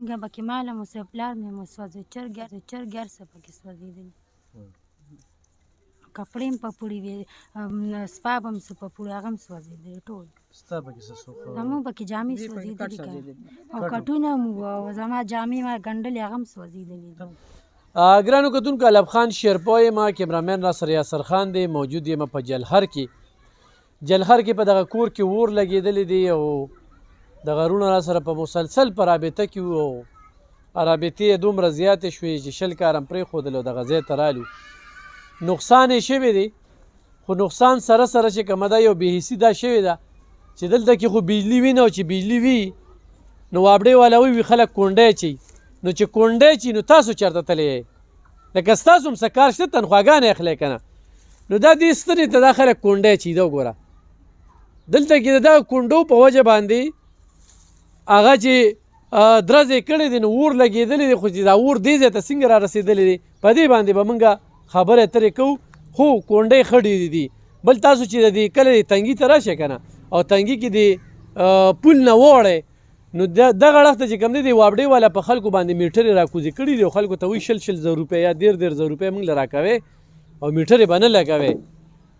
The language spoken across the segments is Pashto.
څنګه پکې ماله مو څه پلار مې مو سوځي چرګ هر څه پکې سوځېدلي کپړې هم پپوړې وې سپا به هم څه پپوړې هغه هم سوځېدلي ټول ستا پکې څه سوخ زموږ پکې جامې سوځېدلي که او کټونه هم وو او زما جامې ما ګنډلې هغه هم سوځېدلي دي. ګرانو کتونکو علب خان شیرپوی ما کیمرامین ناصر یاسر خان دی موجود یم په جلخر کې په دغه کور کې اور لګېدلی دی او دغه وروڼه را سره په مسلسل په رابطه کې وو او رابطې یې دومره زیاتې شوې چې 20 کاره م پرېښودل او دغه ځای ته رالو نقصان یې شوی دی خو نقصان سره چې کومه ده یو بېحسي دا شوې ده چې دلته کې خو بجلي وي نه او چې بجلي وي نو وابډې والا وي خلک کونډی چي نو چې کونډی چي نو تاسو چېرته تللی یئ لکه ستاسو هم څه کار شته تنخواګانې اخلی که نه نو دا دې ستنې ته دا خلک کونډی چي دا وګوره دلته کې د دغه کونډو په وجه باندې هغه چې درزې کړی دی نو اور لګېدلی دی خو چې دا اور دې ځای ته څنګه را رسېدلی دی په دې باندې به مونږ خبرې اترې کوو خو کونډۍ ښه ډېرې دي بل تاسو چې د دې کله د تنګي ته راشئ که نه او تنګي کې د پول نه ووړئ نو دغه اړخ ته چې کوم دی د وابډې والا په خلکو باندې میټرې راکوزې کړي دي او خلکو ته وایي 100 زره روپۍ یا 1.5 زره روپۍ موږ له راکوئ او میټرې به نه لګوئ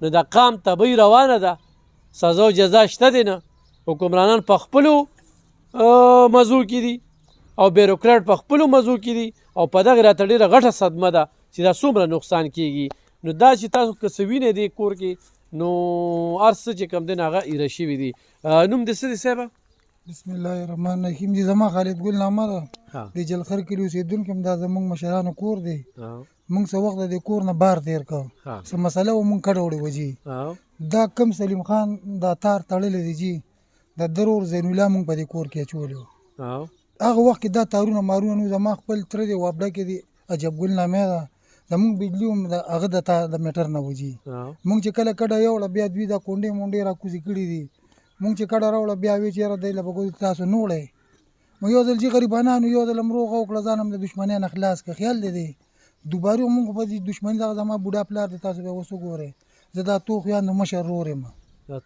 نو د قام تبۍ روانه ده سزا او جزا شته دی نه حکمرانان په خپلو مزو کې دي او بیروکراټ په خپلو مزو کې دي او په دغه راته ډېره غټه صدمه ده چې دا څومره نقصان کیږي نو دا چې تاسو که څه وینئ دې کور کې نو هر څه چې کوم دی نو هغه ایره شوي دي نوم دې څه دی صاحبه بسم الله الرحمن الرحیم دي زما خالد ګل نامه ده د جلخر کلي اوسېدونکی هم دا زموږ مشرانو کور دی موږ څه وخت د کور نه بار تېر کړ څه مسله و موږ کډه وړې وه جي دا کم سلیم خان دا تار تړلی دی جي د درور زین الله موږ په دې کور کې اچولی و هغه وخت کې دا تارونه مارونه نو زما خپل تره دی وابډه کې دی عجب ګل نامې ده زموږ بجلي هم هغه د میټر نه و جي موږ چې کله کډه یوړه بیا دوی دا کونډې مونډې راکوزې کړي دي مونږ چې کډه راوړه بیا وی چې یاره دی له به ګوي تاسو نه وړئ نو یو ځل چې غریبانانو یو ځل هم روغه وکړه ځان هم د دښمنۍ نه خلاص کړه خیال دی دی دوبارې مونږ په دې دښمني دغه زما بوډا پلار دی تاسو بیا اوس وګورئ زه دا تو خویندو مشر رور یم دا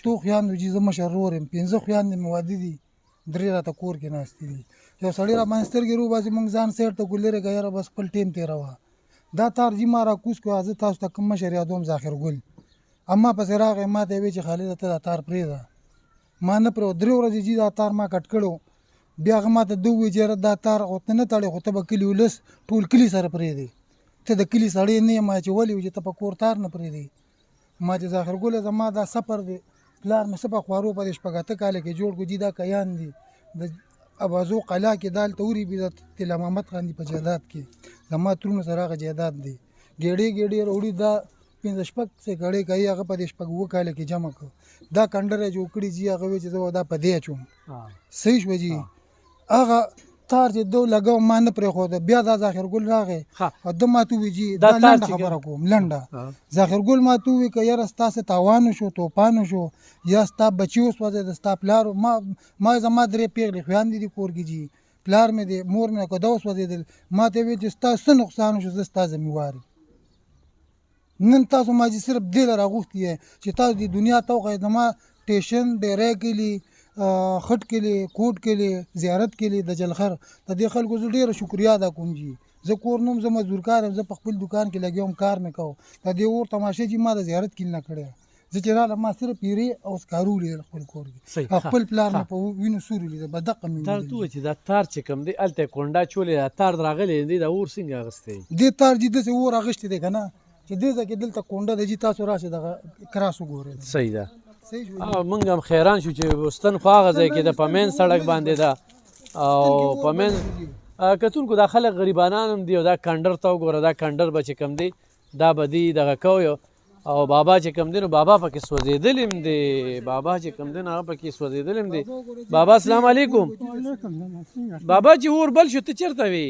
تو خویندو چې زه مشر رور یم 15 خویندې مې واده دي 3 راته کور کې ناستې دي یو سړی را باندې سترګې روباسي مونږ ځان سیټ ته ګل لرې که یاره بس خپل ټیم تېروه دا تار جي ما راکوز کړو زه تاسو ته کوم مشر یادوم ظاهر ګل اما پسې راغی ما ته یې ویې چې خالده ته دا تار پرېږده ما نه پرې 3 ورځې جي دا تار ما کټ کړو بیا هغه ما ته ده ووایي چې یاره دا تار خو ته نه تړې خو ته به کلي ولس ټول کلي سره پرېږدې ته د کلي سړی نه یې ما چې ولې وي چې ته په کور تار نه پرېږدې ما چې ظاهر ګله زما دا سفر دی پلار مې څه په خوارو په دې 8 کاله کې جوړ کړو جي دا کیان دي د ابازو قلا کې دال توري بي د تل محمد خان دی په جیداد کې زما ترونو سره هغه جیداد دی ګېډې وروړي دا 15 څه ګړې کوي هغه په دې 2 کاله کې جمع کړ دا کنډره جوړ کړي جي هغه وی چې زه دا په دې اچوم صحیح شو جي هغه تار چې دو لګاو ما نه پرېښوده بیا دا ظاهر ګل راغی او ده ما ته ووایي جي دا لنډه خبره کوم لنډه ظاهر ګل ما ته ووایي که یاره ستاسې تاوان شو توپان شو یا ستا بچي وسوځېد ستا پلار ما زما 3 پیغلې خویندې دي کور کې جي پلار مې دی مور مې که دا وسوځېدل ما ته یې ویل چې ستا څه نقصان شو زه ستا ذمهوار نن تاسو ما چې صرف دې له راغوښتي یې چې تاسو د دنیا ته وښایئ زما ټیشن ډیری کلي خټ کلي کوټ کلي زیارت کلي د جلخر د دې خلکو زه ډېره شکریا ادا کوم جي زه کور نوم زه مزدور کار یم زه په خپل دکان کې لګیا وم کار مې کوم د دې اور تماشې چې ما د زیارت کلي نه کړی زه چې راغلم ما صرف پیرې او سکارو ولیدل خپل کور کې خپل پلار مې په وینو سور ولیدل به دقه مې تاسو ته ووایي چې دا تار چې کوم دی هلته یې کونډه چولې دا تار راغلی دی دا اور څنګه اخیستی دې تار جي داسې اور اخیستی دی که نه چې دې ځای کې دلته کونډه ده جي تاسو راشئ دغه کراس وګورئ صحیح ده موږ هم حیران شو چې وستن خو هغه ځای کې ده په مین سړک باندې ده او په مین کتونکو دا خلک غریبانان هم دي او دا کنډر ته وګوره دا کنډر به چې کوم دی دا به دي دغه کوی او بابا چې کوم دی نو بابا پکې سوځېدلی هم دی بابا چې کوم دی نو هغه پکې سوځېدلی هم دی بابا السلام علیکم بابا چې اور بل شو ته چېرته وې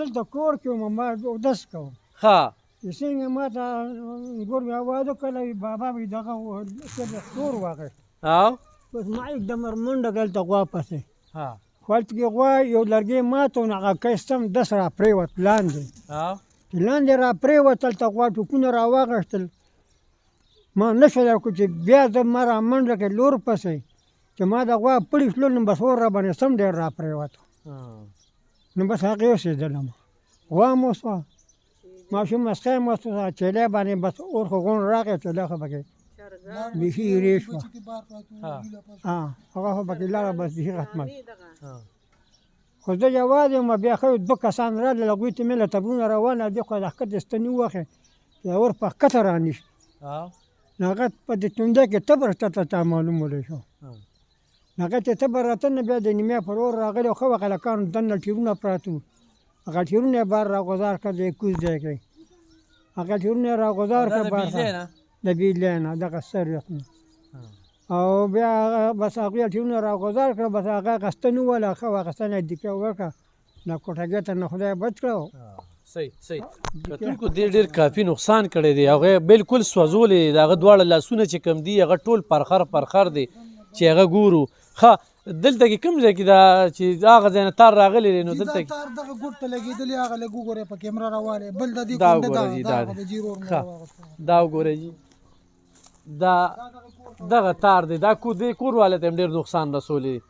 دلته کور کې وم ما اودس کوم ښه څنګه ما ته ګور مې اواز وکړی بابا مې دغه تور واخیست بس ما एकदम منډه دلته غوا پسې هلته کې غوا یو لرګی مات و نو هغه کیسټم دس را پرېوت لاندې چې لاندې را پرېوت هلته غوا ټوپونه را واخیستل ما نه شولی وکړو چې بیا زه ما را منډه کړې لور پسې چې ما د غوا پړي شلو نو بس اور را باندې سم ډېر را پرېوت نو بس هغې اوسېدلم غوا مو شوه ماشوم مسکی مو شوه چیلی باندې بس اور خو غونډ راغی چیلی خو پکې بیخي ایرې شوه هغه خو پکې لاړه بس بیخي ختمه خو زه یوازې یم بیا ښه 2 کسان راغلل هغوی ته مې له تبرونه روانه دي خو د ښکته ستنې ووښې چې اور په ښکته رانیشي نو هغه په دې تونده کې تبر ته تا معلومولی شو هغه چې تبر راته نه بیا د نیمې پر اور راغلی او ښه وه هلکانو دننه ټیرونه پراته وو هغه ټیرونه یې بار راغوځار کړه د کوز ځای کې هغه ټیرونه یې راغوځار کړه بار د بیجلۍ نه دغه سرویس نه او بیا بس هغوی ټیرونه راغوځار کړه بس هغه اخیستن وویله ښه واخیستنه یې دیکه وکړه دا کوټګۍ ته نه خدای بچ کړه صحیح کتونکو دې ډېر کافي نقصان کړی دی هغه بالکل سوځولې د هغه دواړه لاسونه چې کم دي هغه ټول پرخر دی چې هغه ګورو ښه دلته کې کوم ځای کې دا چې هغه ځای نه تار راغلی دی نو دلته تار دغه ګوټ ته لګېدلی هغه لږ وګورئ په کیمره راوالی بل د دې دا کونډه وګوره جي دا د جیرور نه دا وګوره جي دا دغه تار دی دا دې کور والا ته هم ډېر نقصان رسولی دی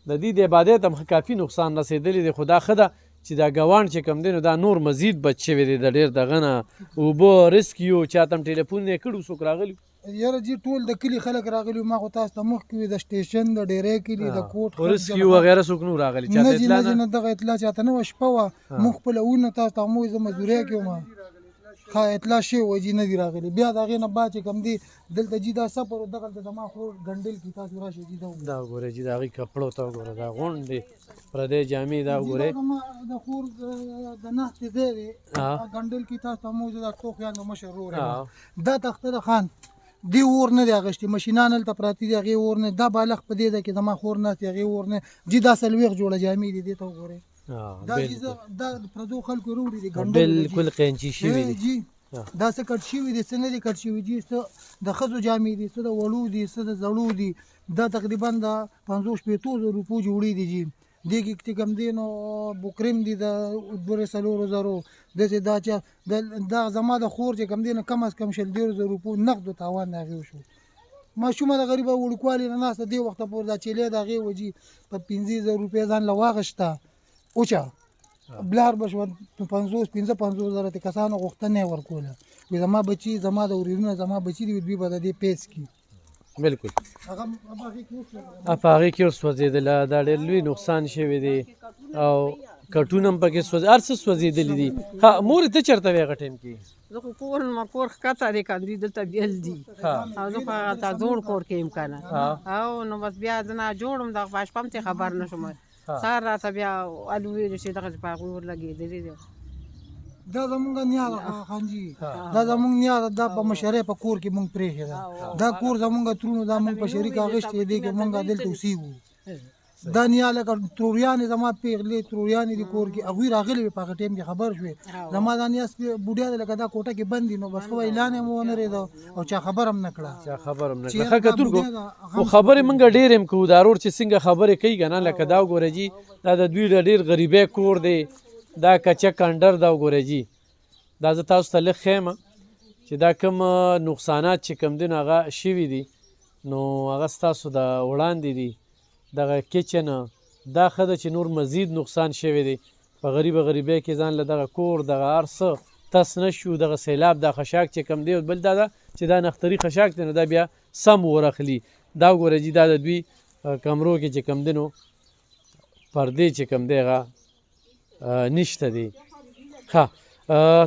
د دې د عبادت هم کافي نقصان رسېدلی دی خو دا ښه ده چې دا ګوان چې کم دی نو دا نور مزید بچ شوی دی د ډېر دغه نه اوبه ریسکیو چاته هم ټلیفون یې کړي څوک راغلي یاره جی ټول د کلي خلک راغلي ما خو تاسو ته مخکې وي د سټیشن د ډیری کلي د کوټ ریسکیو وغیره څوک نو راغلي چاته اطلاع نه دغه اطلاع چاته نه وه شپه وه موږ خپله ونه تاسو ته مو زه مزدورۍ کې وم ښه اطلاع شوې وه جي نه دي راغلي بیا د هغې نه بعد چې کوم دی دلته جي دا سفر و دغلته زما خور ګنډل کې تاسو راشئ جي دا وګورئ جي د هغې کپړو ته وګوره دا غونډ دی پردی جامې دا وګورئ د خور د ناستې ځای دی ګنډل کې تاسو ته مو زه دا ټوخیان د مشر ورور یم دا تخته د خان دی اور نه دی اغشتي ماشینان هلته پراته دي هغې اور نه دا بالغ په دې ده کې زما خور ناستې هغې اور نه جي دا 40 جوړه جامې دي دې ته وګورئ دا جي دا پردو خلکو وروړي دي بالکل قینچي شوي دي جي دا څه کټ شوي دي څه نه دي کټ شوي جي څه د ښځو جامې دي څه د وړو دي څه د زړو دي دا تقریبا د 50-60 روپو جوړې دي جي دې کې چې کوم دی نو بوکریم دي د 2-4 داسې دا چې دا زما د خور چې کوم دی نو کم از کم 100 روپو نقدو تاوان د هغې وشو ماشومه د غریبه وړوکوالي نه ناسته دې وخته پورې دا چیلې د هغې وجي په 15,000 روپۍ ځان له واغشته اوچه بلار به شوه 50-55 ته کسانو غوښتنه یې ورکوله وایي زما بچي زما د ورېرونه زما بچي دي دوی به د دې پیس کړي بالکل په هغې کې وسوځېدله دا ډېر لوی نقصان شوی دی او کټونه هم پکې هر څه سوځېدلي دي ها مورې ته چېرته وې هغه ټایم کې زه خو کور کور ښکته دی که دوی دلته بیل دي او زه خو هغه زوړ کور کې یم که نه او نو بس بیا زه نه جوړم دغه په شپه هم ترې خبر نه شوم سهار راته بیا الویلو چې دغه په هغوی ورلګېدلي دي دا زمونږ نیا ده خانجي دا زمونږ نیا ده دا په مشرۍ په کور کې مونږ پرېښې ده دا کور زمونږ ترونو دا مونږ په شریک اخیستی دی کې مونږ دلته اوسېږو دا نیا لکه تروریانې زما پیغلې تروریانې دي کور کې هغوی راغلي وې په هغه ټایم کې خبر شوې زما دا نیا بوډیا ده لکه دا کوټه کې بند دي نو بس خو اعلان یې مو ونه رېده او چا خبر هم نه کړه ښه کتونکو خو خبرې موږ ډېر یم کوو دا رور چې څنګه خبرې کوي که نه لکه دا وګوره جي دا د دوی ډېر غریبۍ کور دی دا کچه کنډر دا وګوره جي دا زه تاسو ته لږ ښیم چې دا کوم نقصانات چې کوم دي نو هغه شوي دي نو هغه ستاسو د وړاندې دي دغه کچن دا ښه ده چې نور مزید نقصان شوی دی په غریبۍ کې ځان له دغه کور دغه هر څه تس نه شو دغه سیلاب دا خشاک چې کوم دی بل دا ده چې دا نختري خشاک دی نو دا بیا سم ورخلي دا وګوره جي دا د دوی کمرو کې چې کوم دی نو پردې چې کوم دی هغه نشته دی ښه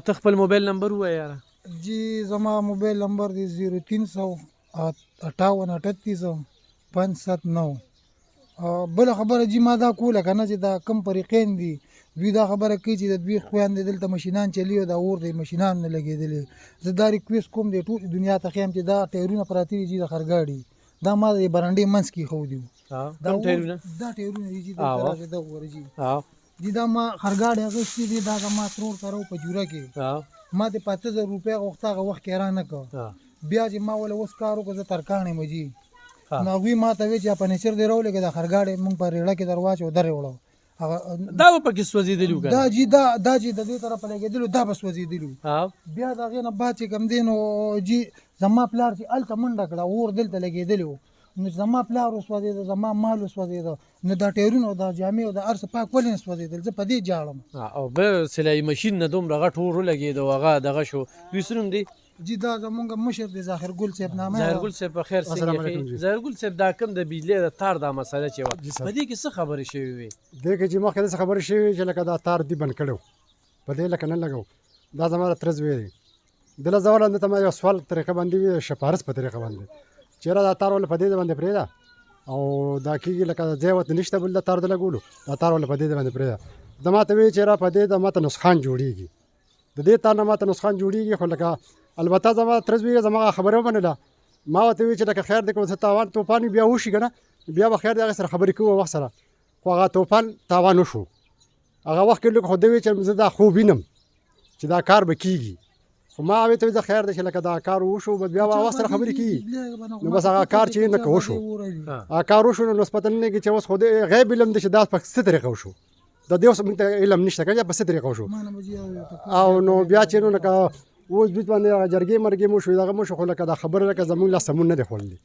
ته خپل موبایل نمبر ووایه یاره جی زما موبایل نمبر دی 0358-38-579 بله خبره جي ما دا کوله که نه چې دا کم فریقین دي دوی دا خبره کوي چې د دوی خویندې دلته مشینان چلی او دا اور دی مشینان نه لګېدلې زه دا ریکویسټ کوم دی ټول دنیا ته ښیم چې دا ټایرونه پراته دي جي د خرګاډي دا ما د برنډې منځ کې ایښودي دا ټایرونه دي جي دلته راشي دا وګوره جي جي دا ما خرګاډي اخیستي دي دا زما ترور سره په جوره کې ما د 5000 روپۍ غوښته هغه وخت کې حیران نه کړ بیا چې ما وله اوس کار وکړه زه ترکاڼ یم جي نو هغوی ما ته وایي چې فرنیچر دې راولېږه دا خرګاډی مونږ په ریړه کې در واچو در یې وړو دا به پکې سوځېدلي وو دا جي دا چې د دې طرفه لګېدلو دا به سوځېدلي بیا د هغې نه بعد چې کوم دی نو جي زما پلار چې هلته منډه کړه اور دلته لګېدلی و نو زما پلار وسوځېده زما مال وسوځېده نو دا ټایرونه او دا جامې او دا هر څه پاک ولې نه سوځېدل زه په دې جاړم. او بل سلایي ماشین نه دومره غټ اور ولګېد او هغه دغه شو. دوی څه نوم دی؟ جی دا زمونږ مشر دی ظاهر ګل صاحب نامه. ظاهر ګل صاحب په خیر څنګه ظاهر ګل صاحب دا کوم د بجلی د تار دا مسله چې وه په دې کې څه خبرې شوې وې؟ دې کې چې مخکې داسې خبرې شوې چې لکه دا تار دې بند کړی و په دې لکه نه لګو دا زما د تره زوی دی دله زه ولنده ته ما یو سوال طریقه باندې وي شپارس په طریقه باندې چېرې دا تار ولې په دې باندې پرېږده او دا کېږي لکه ځای ورته نشته بل دا تار د لګولو دا تار ولې په دې باندې پرېږده ده ما ته وایي چېرې په دې د ماته نسخان جوړېږي د دې تار نه ماته نسخان جوړېږي خو لکه البته زما تره زوی زما خبره ومنله ما ورته وایي چې لکه خیر دی که څه تاوان توپان بیا وشي که نه بیا به خیر دی هغې سره خبرې کوو وخت سره خو هغه توپان تاوان وشو هغه وخت کې لږ خو ده وایي چې زه دا خوب وینم چې دا کار به کېږي خو ما هغې ته وایي زه خیر دی چې لکه دا کار وشو بس بیا به هغه سره خبرې کېږي نو بس هغه کار چې نه که وشو هغه کار وشو نو اوس پته نه لګي چې اوس خو غیب علم دی چې دا په څه طریقه وشو د دې اوس موږ ته علم نشته که په څه طریقه وشو او نو بیا چې نو لکه اوس دوی باندې هغه جرګې مرګې مو شو دغه مو شو خو لکه دا خبره لکه زموږ لاس سمون نه دی خوړلی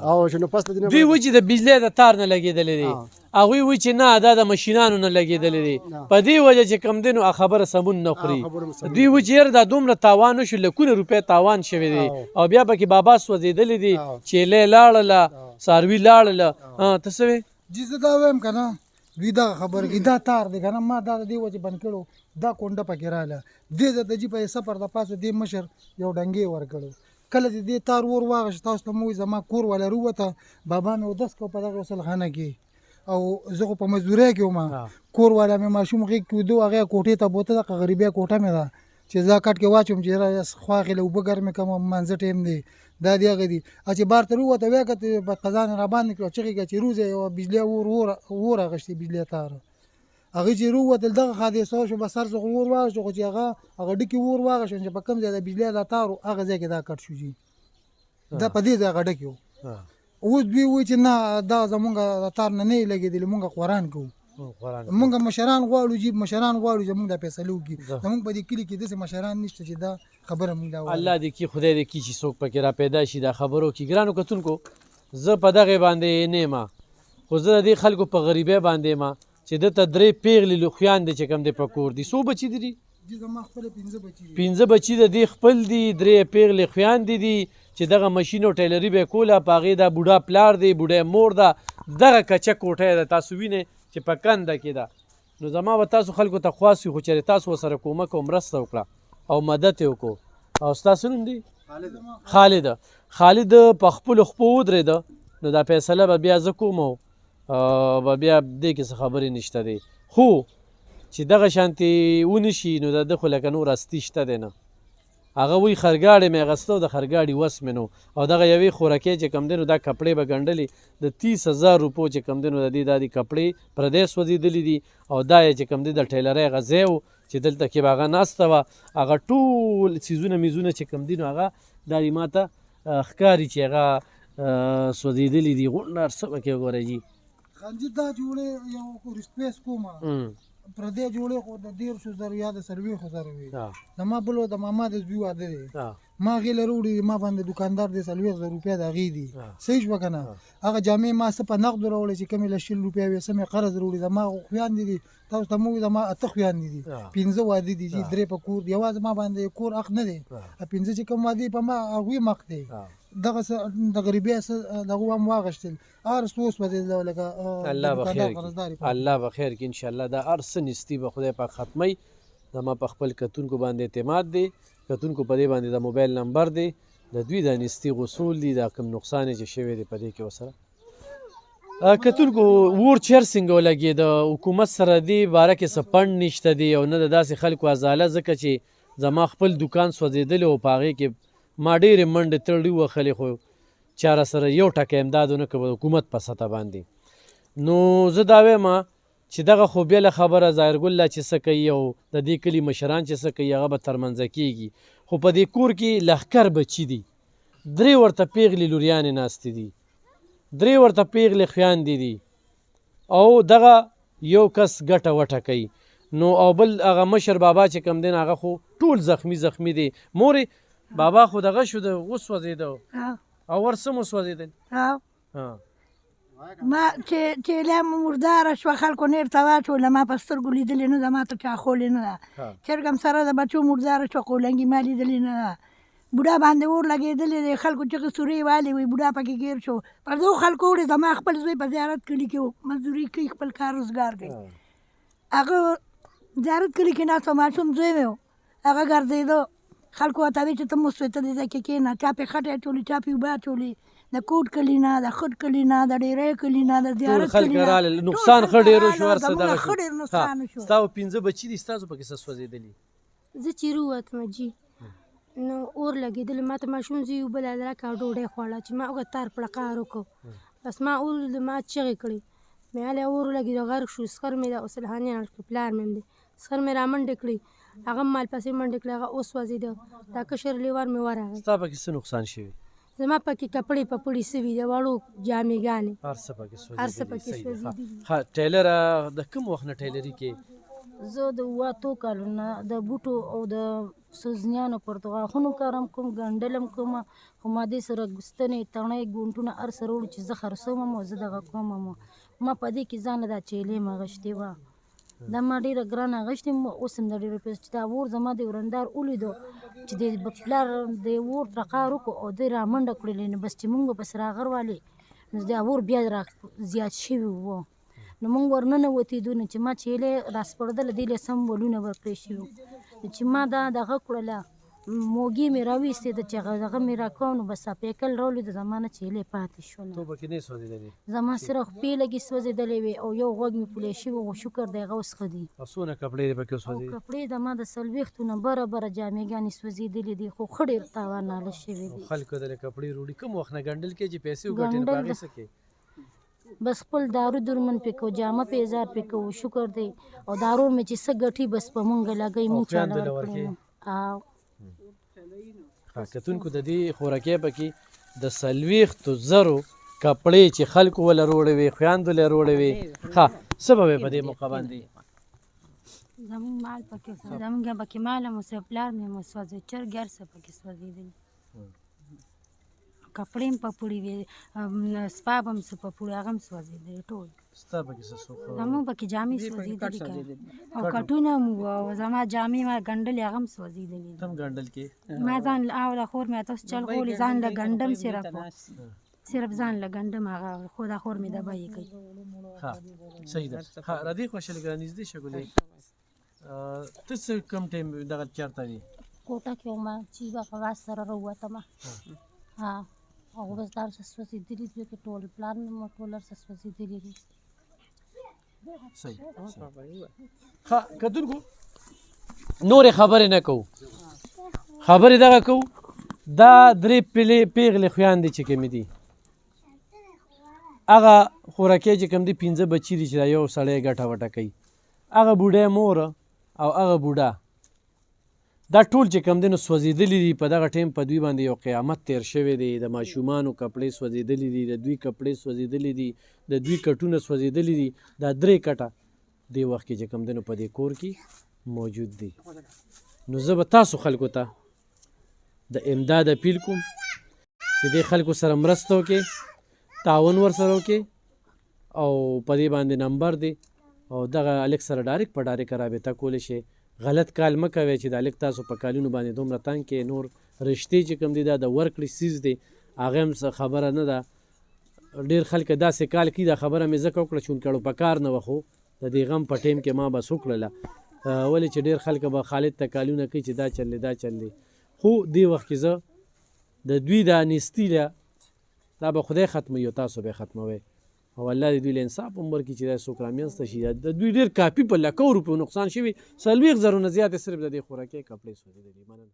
او چې نو پس دوی وایي چې د بجلی د تار نه لګېدلی دی هغوی وایي چې نه دا د ماشینانو نه لګېدلی دی په دې وجه چې کوم دی نو خبره سمون نه خوري دوی وایي چې یاره دا دومره تاوان وشو لکونه روپۍ تاوان شوی دی او بیا پکې بابا سوځېدلی دی چیلۍ لاړله څاروي لاړله ته څه وې؟ جی زه دا وایم که نه دوی دغه خبره کوي دا تار دی که نه ما دا د دې وجې بند کړو دا کونډه پکې راغله دې ځای ته جي په سفر د پاسه دې مشر یو ډنګې ورکړو کله چې دې تار ور واغېست تاسو ته مو وایي زما کور والا رووته بابا مې اودس کړو په دغه غسلخانه کې او زه خو په مزدورۍ کې وم کور والا مې ماشوم غېږ کې ودو هغې کوټې ته بوته دغه غریبۍ کوټه مې ده چې زه کټ کې واچوم چې خوا خېله اوبه ګرمې کړم مانځه ټایم دی دا دی هغه دي چې بار ته ووته ویې کتې په قضا نه راباندې کړو چغې کړه چې روزه یوه بجلي اور اخېستې بجلي تار هغې چې رووتل دغه حادثه وشو بس هر څه خو اور واغېستو خو چې هغه ډکې اور واغېستو چې په کوم ځای د بجلي دا تار و هغه ځای کې دا کټ شو جي دا په دې ځای هغه ډکې و اوس دوی وایي چې نه دا زمونږ تار نه نه یې لګېدلې مونږ قرآن کوو مونږ مشران غواړو جي مشران غواړو زمونږ دا فیصله وکړي زمونږ په دې کلي کې داسې مشران نشته چې دا خبره مونږ دا الله دې کي خدای دې کي چې څوک پکې را پیدا شي دا خبرو کې ګرانو کتونکو زه په دغې باندې نه یم خو زه د دې خلکو په غریبۍ باندې یم چې دته درې پیغلې لوښیان دي چې کوم دی په کور دي څو بچي دي پنځه بچي د دې خپل دي درې پیغلې خویان دي چې دغه ماشین او ټیلري به یې کوله په هغې دا بوډا پلار دی بوډۍ مور ده دغه کچه کوټه یې ده تاسو وینئ چې په کنده کې ده نو زما به تاسو خلکو ته خواست وي خو چېرې تاسو ورسره کومک او مرسته وکړه او مدد یې وکړو او ستاسو نوم دی خالد په خپلو خپو ودرېده نو دا فیصله به بیا زه کوم او به بیا دې کې څه خبرې نشته دی خو چې دغه شانتې ونشي نو د ده خو لکه نور هستي شته دی نه هغه وایي خرګاړی مې اخیسته د خرګاړي وس مې نو او دغه یوې خورکۍ چې کوم دی نو دا کپړې به ګنډلې د 30,000 روپو چې کوم دی نو د دې دا دي کپړې پردی سوځېدلي دي او دا یې چې کوم دی د ټیلرۍ هغه ځای و چې دلته کې به هغه ناسته وه هغه ټول څیزونه میزونه چې کوم دي نو هغه دا دي ما ته ښکاري چې هغه سوځېدلي دي غونډه هر څه پکې وګورئ جي خانجي دا جوړې یو ریسپیس کومه پردی جوړې خو د 150,000 یا د 40,000 وي زما بلو د ماما د زوی واده دی ما هغې له راوړي ما باندې دوکاندار دی 40,000 روپۍ د هغې دي صحیح شوه که نه هغه جامې ما څه په نغدو راوړی چې کمې له 100 روپۍ وې څه مې قرض راوړي زما خویندې دي تاسو ته مو وایي زما 8 خویندې دي 15 واده دي چې 3 په کور دي یوازې ما باندې کور حق نه دی 15 چې کوم واده په ما هغوی مخ دی دغه د غریبۍ دغه هم واغېستل هر څه وسوځېدل لکه الله به خیر کړي انشاءالله دا هر څه نیستي به خدای پاک ختموي زما په خپل کتونکو باندې اعتماد دی کتونکو په دې باندې د موبایل نمبر دی د دوی د نیستي غسول دي دا کوم نقصان یې چې شوی دی په دې کې ورسره کتونکو اور چېر څنګه ولګېده حکومت سره دې باره کې څه فنډ نشته دی او نه د داسې خلکو ازاله ځکه چې زما خپل دوکان سوځېدلی او په هغې کې ما ډېرې منډې تړلې ووهلې خو چا را سره یو ټکی امداد ونه کړ حکومت په سطح باندې نو زه دا وایم چې دغه خو بېله خبره ظاهرګل لا چې څه کوي او د دې کلي مشران چې څه کوي هغه به ترمنځه کېږي خو په دې کور کې لښکر بچي دي 3 ورته پیغلې لوریانې ناستې دي 3 ورته پیغلې خویندې دي او دغه یو کس ګټه وټه کوي نو او بل هغه مشر بابا چې کوم دی هغه خو ټول زخمي دی مورې بابا خو دغه شو د وسوځېده او ورڅه مو سوځېدل ما چې چیله مرداره شوه خلکو نیر ته واچوله ما په سترګو لیدلې نه ده ما ته چا خولې نه ده چرګ هم سره د بچو مرداره شوه قولنګي ما لیدلې نه ده بوډا باندې اور لګېدلی دی خلکو چغې سورې والې وي بوډا پکې ګیر شو پر دغو خلکو وړې زما خپل زوی په زیارت کلي کې مزدوري کوي خپل کار روزګار کوي هغه زیارت کلي کې ناست و ماشوم زوی مې و هغه ګرځېده خلکو ورته وایي چې ته مو سوی ته دې ځای کې کښېنه چا پې خټې اچولې چا پې اوبه اچولې د کوټ کلي نه د خټ کلي نه د ډېرۍ کلي نه د زیارت کلي نه نقصان ښه ډېر وشو هر څه دغه ښه ډېر نقصان وشو ستا 15 بچي دي ستاسو پکې څه سوځېدلي زه چې ووتم جي نو اور لګېدلی ما ته ماشوم زوی اوبه راکړه او ډوډۍ خوړه چې ما وګه تار پړه کار وکړو بس ما ولید ما چغې کړې مې هلې اور ولګېد غرق شو سخر مې د اوسلحانې اړ پلار مې دی سخر مې را منډې کړې هغه مال پسې منډې کړې هغه وسوځېده دا کشر لیوار مې ورغی ستا پکې څه نقصان شوي زما پکې کپړې پپړې سوي د وړو جامېګانې هر څه پکې هر څه پکې سوځېدلي ها ټیلره د کوم وخت نه ټیلري کې زه د 8 کالو نه د بوټو او د سوزنیانو پر غاښونو کارم کوم ګنډلم کوم خو ما دې سره ستنې تڼۍ ګونټونه هر څه راوړي چې زه خرڅوم او زه دغه کوم ما په دې کې ځانله دا چیلې م اغوښتې وه دا ما ډېره ګرانه اغوښتې اوس هم د ډېرو پیسو چې دا اور زما د ورندار ولیدو چې د پلار د اور ټقار وکړو او دوی را منډه کړلې نو بس چې مونږ پسې راغروالې نو دا اور بیا را زیات شوي وو نو مونږ ورننوتېدو نو چې ما چیلې راسپړدله دې له سمبولونه ور پرې شوي وو چې ما دا دغه کړله موږي مې راویستې ده چې هغه مې راکړو نو بس پیکل راولېده زما نه چیلې پاتې شوله تو پکې نه سوځېدلې زما صرف پې لږې سوځېدلې وې او یو غوږ مې پولې شوی و شکر دی هغه اوس ښه دي او څونه کپړې دې پکې او وسوځېدې کپړې د ما د 40 نه بره بره جامېګانې سوځېدلې دي خو ښه ډېر تاوان ناله شوي دي خلکو دلې کپړې روړي کوم وخت نه ګنډل کې چې پیسې وګټې نو په هغې څه کې بس خپل دارو درمن پې کوو جامه پې اظهار پې کوو شکر دی او دارو مې چې څه ګټي بس په مونږ لګوي مونږ چاله ورکړو او کتونکو د دې خوراکۍ پکې د 40,000 کپړې چې خلکو وله روړې وې خویندو له روړې وې ښه څه به وې په دې موقع باندې زمونږ مال پکې زمونږ پکې مال هم اوسه پلار مې هم وسوځېد چرګې هر څه پکې سوځېدلي کپړې هم پپوړې وې سپاب هم څه پپوړې هغه هم سوځېدلي ټول ستا پکې څه سوخ زمونږ پکې جامې سوځېدلي او کټونه هم وو او زما جامې ما ګنډلې هغه هم سوځېدلي تم ګنډل کې ما ځان او د خور مې تاسو چل غولې ځان له ګنډم صرف ځان له ګنډم هغه خو دا خور مې دبایې کوي ها صحیح ده ها راځي خوشاله ګران نږدې شه ګلې ته څه کوم ټایم دغه چېرته وې کوټه کې وم چې هغه واز سره راووتم ها او بس دا هر څه سوځېدلي دي کې ټول پلان مې ټول هر څه سوځېدلي دي صحیح ها کتونکو نورې خبرې نه کوو خبرې دغه کوو دا 3 پیغلې خویندې چې کومې دي هغه خوراکۍ چې کوم دي 15 بچي دي چې دا یو سړی ګټه وټه کوي هغه بوډۍ مور او هغه بوډا دا ټول چې کوم دی نو سوځېدلي دي په دغه ټایم په دوی باندې یو قیامت تیر شوی دی د ماشومانو کپړې سوځېدلي دي د دوی کپړې سوځېدلي دي د دوی کټونه سوځېدلي دي دا 3 کټه دې وخت کې چې کوم دی نو په دې کور کې موجود دي نو زه به تاسو خلکو ته د امداد اپیل کوم چې دې خلکو سره مرسته وکړي تعاون ورسره وکړي او په دې باندې نمبر دی او دغه الک سره ډایرکټ په ډایرکټ رابطه کولی شي غلط کال مه کوئ چې د الک تاسو په کالونو باندې دومره تنګ کې نور رشتې چې کوم دي دا د ورکړې سیز دی هغه هم څه خبره نه ده ډېر خلک داسې کال کړي دا خبره مې ځکه وکړه چې کړو په کار نه وه خو د دې غم په ټایم کې ما بس وکړله ولې چې ډېر خلک به خالد ته کالونه کوي چې دا چل دی دا چل دی خو دې وخت کې زه د دوی دا نیستي ده دا به خدای ختموي او تاسو به ختموئ او الله دې دوی له انصاف هم ورکړي چې دا څوک رامنځته شي د دوی ډېر کاپي په لکو روپیو نقصان شوي 40,000 نه زیاتې صرف د دې خوراکۍ کپړې سوځېدلي مننه